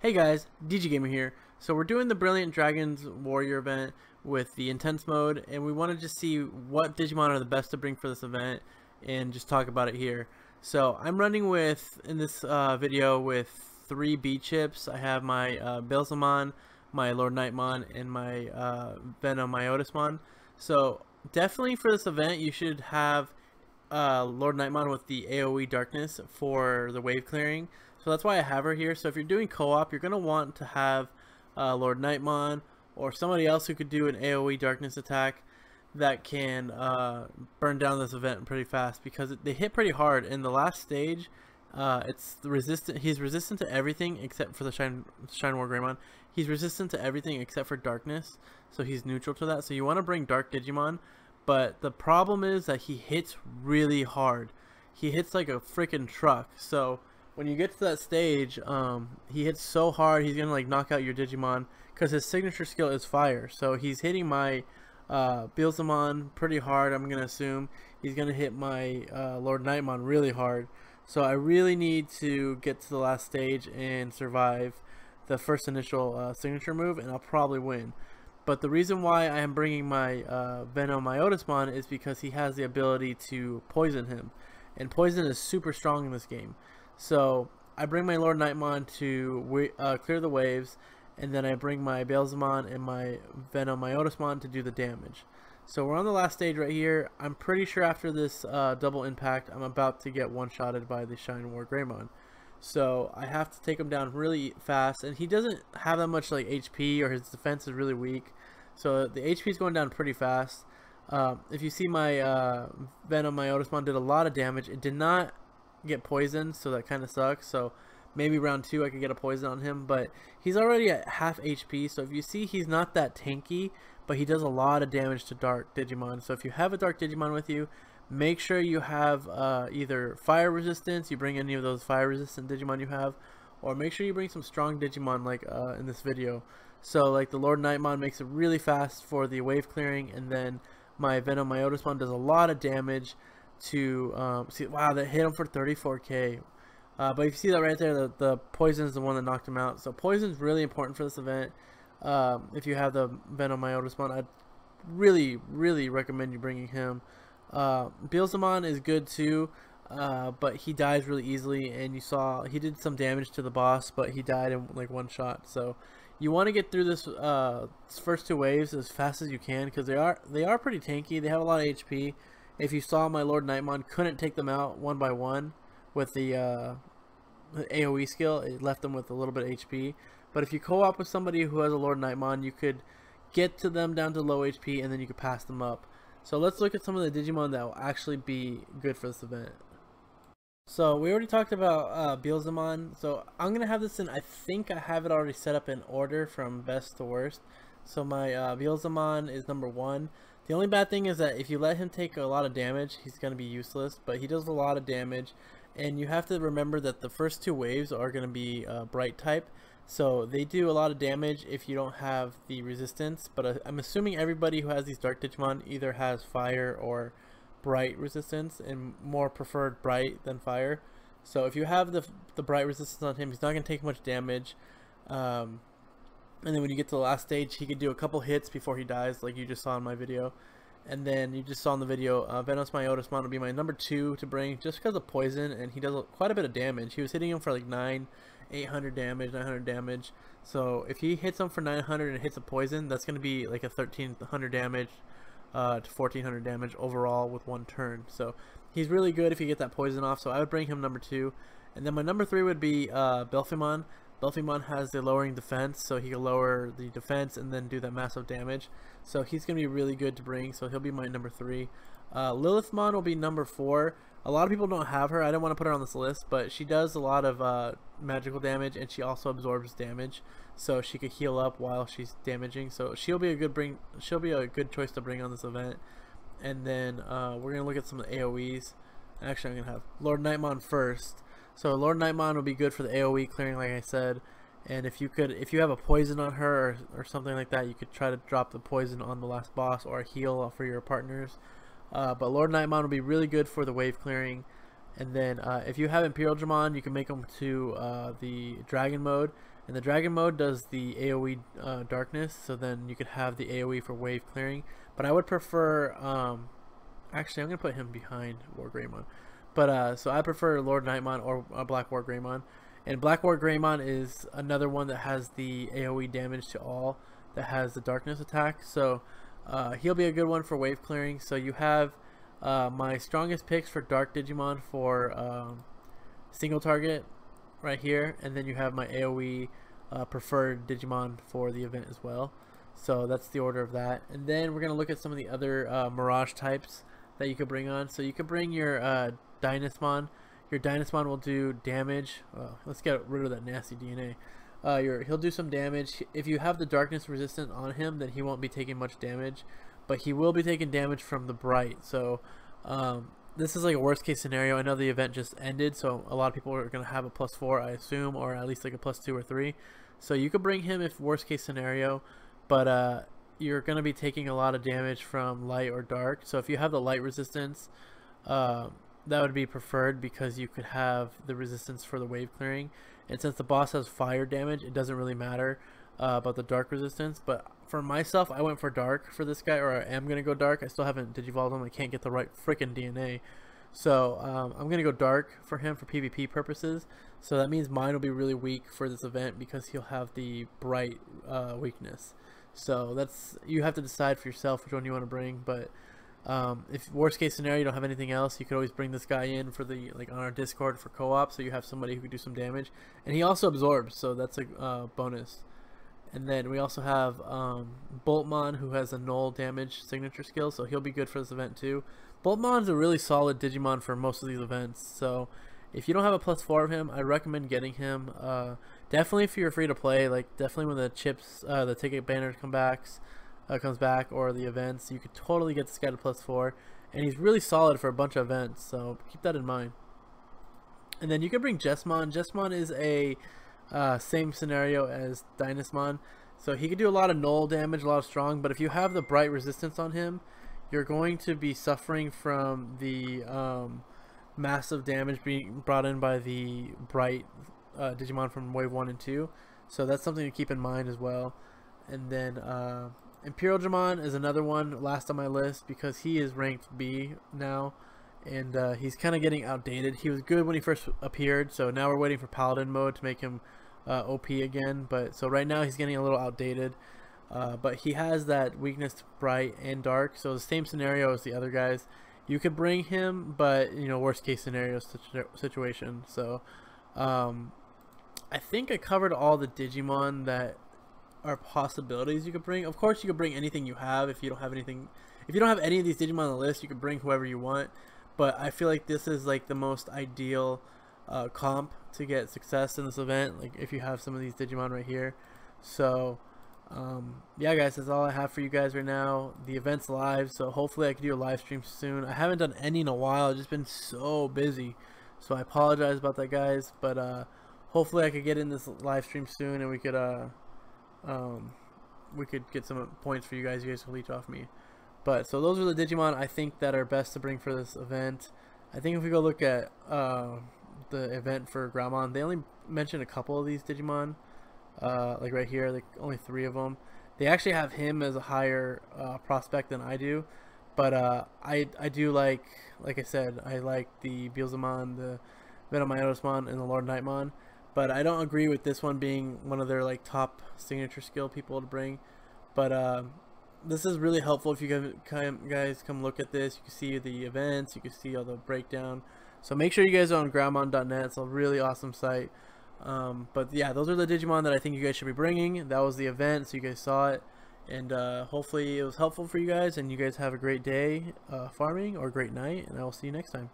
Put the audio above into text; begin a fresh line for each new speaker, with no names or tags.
Hey guys, Digimon here. So we're doing the Brilliant Dragons Warrior event with the Intense mode, and we want to just see what Digimon are the best to bring for this event and just talk about it here. So I'm running with, in this video, with 3 B chips. I have my Bilzamon, my Lord Nightmon, and my Venom Myotismon. So definitely for this event you should have Lord Nightmon with the AoE Darkness for the wave clearing. So that's why I have her here. So if you're doing co-op, you're going to want to have Lord Nightmon or somebody else who could do an AoE Darkness attack that can burn down this event pretty fast, because they hit pretty hard. In the last stage, it's resistant. He's resistant to everything except for the Shine War Greymon. He's resistant to everything except for Darkness, so he's neutral to that. So you want to bring Dark Digimon, but the problem is that he hits really hard. He hits like a freaking truck. So when you get to that stage, he hits so hard, he's gonna like knock out your Digimon, because his signature skill is fire. So he's hitting my Bilzamon pretty hard. I'm gonna assume he's gonna hit my Lord Nightmon really hard. So I really need to get to the last stage and survive the first initial signature move, and I'll probably win. But the reason why I am bringing my Venom Myotismon is because he has the ability to poison him, and poison is super strong in this game. So I bring my Lord Nightmon to clear the waves, and then I bring my Bilzamon and my Venom Myotismon to do the damage. So we're on the last stage right here. I'm pretty sure after this double impact, I'm about to get one-shotted by the Shine War Greymon. So I have to take him down really fast, and he doesn't have that much like HP, or his defense is really weak. So the HP is going down pretty fast. If you see, my Venom Myotismon did a lot of damage. It did not get poisoned, so that kind of sucks. So maybe round 2 I could get a poison on him, but he's already at half HP. So if you see, he's not that tanky, but he does a lot of damage to Dark Digimon. So if you have a Dark Digimon with you, make sure you have either fire resistance, you bring any of those fire resistant Digimon you have, or make sure you bring some strong Digimon like in this video. So like the Lord Nightmon makes it really fast for the wave clearing, and then my Venom Myotismon does a lot of damage to see. Wow, that hit him for 34k. But if you see that right there, the poison is the one that knocked him out. So poison is really important for this event. If you have the Venom Myotismon, I'd really recommend you bringing him. Bilzamon is good too, but he dies really easily, and you saw he did some damage to the boss, but he died in like one shot. So you want to get through this first 2 waves as fast as you can, because they are pretty tanky. They have a lot of HP. If you saw, my Lord Nightmon couldn't take them out one by one with the AoE skill. It left them with a little bit of HP. But if you co-op with somebody who has a Lord Nightmon, you could get to them down to low HP, and then you could pass them up. So let's look at some of the Digimon that will actually be good for this event. So we already talked about Bilzamon. So I'm going to have this in, I think I have it already set up in order from best to worst. So my Bilzamon is number 1. The only bad thing is that if you let him take a lot of damage, he's going to be useless. But he does a lot of damage. And you have to remember that the first 2 waves are going to be bright type. So they do a lot of damage if you don't have the resistance, but I'm assuming everybody who has these Dark Digimon either has fire or bright resistance, and more preferred bright than fire. So if you have the bright resistance on him, he's not going to take much damage. And then when you get to the last stage, he could do a couple hits before he dies, like you just saw in my video. And then you just saw in the video, Venom Myotismon will be my number 2 to bring, just because of poison, and he does quite a bit of damage. He was hitting him for like 800 damage, 900 damage. So if he hits him for 900 and hits a poison, that's going to be like a 1300 damage to 1400 damage overall with 1 turn. So he's really good if you get that poison off. So I would bring him number 2. And then my number 3 would be Belphimon. Belphimon has the lowering defense, so he can lower the defense and then do that massive damage. So he's going to be really good to bring, so he'll be my number 3. Lilithmon will be number 4. A lot of people don't have her. I don't want to put her on this list, but she does a lot of magical damage, and she also absorbs damage, so she could heal up while she's damaging. So she'll be a good choice to bring on this event. And then we're gonna look at some of the AoEs. Actually, I'm gonna have Lord Nightmon first. So Lord Nightmon will be good for the AoE clearing, like I said. And if you have a poison on her or something like that, you could try to drop the poison on the last boss, or a heal for your partners. But Lord Nightmon will be really good for the wave clearing. And then if you have Imperial Dramon, you can make them to the dragon mode, And the dragon mode does the AoE darkness, so then you could have the AoE for wave clearing. But I would prefer, actually I'm going to put him behind War Greymon. But so I prefer Lord Nightmon or Black War Greymon. And Black War Greymon is another one that has the AoE damage to all, that has the darkness attack. So he'll be a good one for wave clearing. So you have my strongest picks for Dark Digimon for single target right here, and then you have my AoE preferred Digimon for the event as well. So that's the order of that. And then we're going to look at some of the other Mirage types that you could bring on. So you could bring your Dynasmon. Your Dynasmon will do damage. Let's get rid of that nasty DNA. He'll do some damage. If you have the darkness resistant on him, then he won't be taking much damage, but he will be taking damage from the bright. So this is like a worst case scenario. I know the event just ended, so a lot of people are going to have a +4, I assume, or at least like a +2 or 3. So you could bring him if worst case scenario, but you're going to be taking a lot of damage from light or dark. So if you have the light resistance, that would be preferred, because you could have the resistance for the wave clearing. And since the boss has fire damage, it doesn't really matter about the dark resistance. But for myself, I went for dark for this guy, or I am going to go dark. I still haven't digivolved him. I can't get the right freaking DNA. So I'm going to go dark for him for PvP purposes. So that means mine will be really weak for this event, because he'll have the bright weakness. So that's, you have to decide for yourself which one you want to bring. But if worst case scenario you don't have anything else, you could always bring this guy in for the, like, on our Discord for co-op, so you have somebody who could do some damage. And he also absorbs, so that's a bonus. And then we also have Boltmon, who has a null damage signature skill, so he'll be good for this event too. Boltmon's a really solid Digimon for most of these events, so if you don't have a +4 of him, I recommend getting him. Definitely if you're free to play, like definitely when the chips, the ticket banner comes back, or the events, you could totally get this guy to +4, and he's really solid for a bunch of events, so keep that in mind. And then you can bring Jesmon. Jesmon is a same scenario as Dynasmon, so he could do a lot of null damage, a lot of strong, but if you have the bright resistance on him, you're going to be suffering from the massive damage being brought in by the bright Digimon from wave 1 and 2, so that's something to keep in mind as well. And then Imperial Dramon is another one last on my list, because he is ranked B now, and he's kind of getting outdated. He was good when he first appeared, so now we're waiting for Paladin mode to make him OP again. But so right now he's getting a little outdated, but he has that weakness to bright and dark, so the same scenario as the other guys. You could bring him, but you know, worst case scenario situation. So I think I covered all the Digimon that are possibilities you could bring. Of course you could bring anything you have. If you don't have anything, if you don't have any of these Digimon on the list, you could bring whoever you want, but I feel like this is like the most ideal comp to get success in this event, like if you have some of these Digimon right here. So yeah guys, that's all I have for you guys right now. The event's live, so hopefully I can do a live stream soon. I haven't done any in a while. I've just been so busy, so I apologize about that guys, but hopefully I could get in this live stream soon, and we could get some points for you guys. You guys can leech off me. But so those are the Digimon I think that are best to bring for this event. I think if we go look at the event for Grammon, they only mentioned a couple of these Digimon, like right here, like only 3 of them. They actually have him as a higher prospect than I do, but I do like I said, I like the Beelzemon, the Venomyotosmon, and the Lord Nightmon. But I don't agree with this one being one of their like top signature skill people to bring. But this is really helpful if you guys come look at this. You can see the events, you can see all the breakdown. So make sure you guys are on Grammon.net. It's a really awesome site. But yeah, those are the Digimon that I think you guys should be bringing. That was the event, so you guys saw it. And hopefully it was helpful for you guys, and you guys have a great day farming, or a great night, and I will see you next time.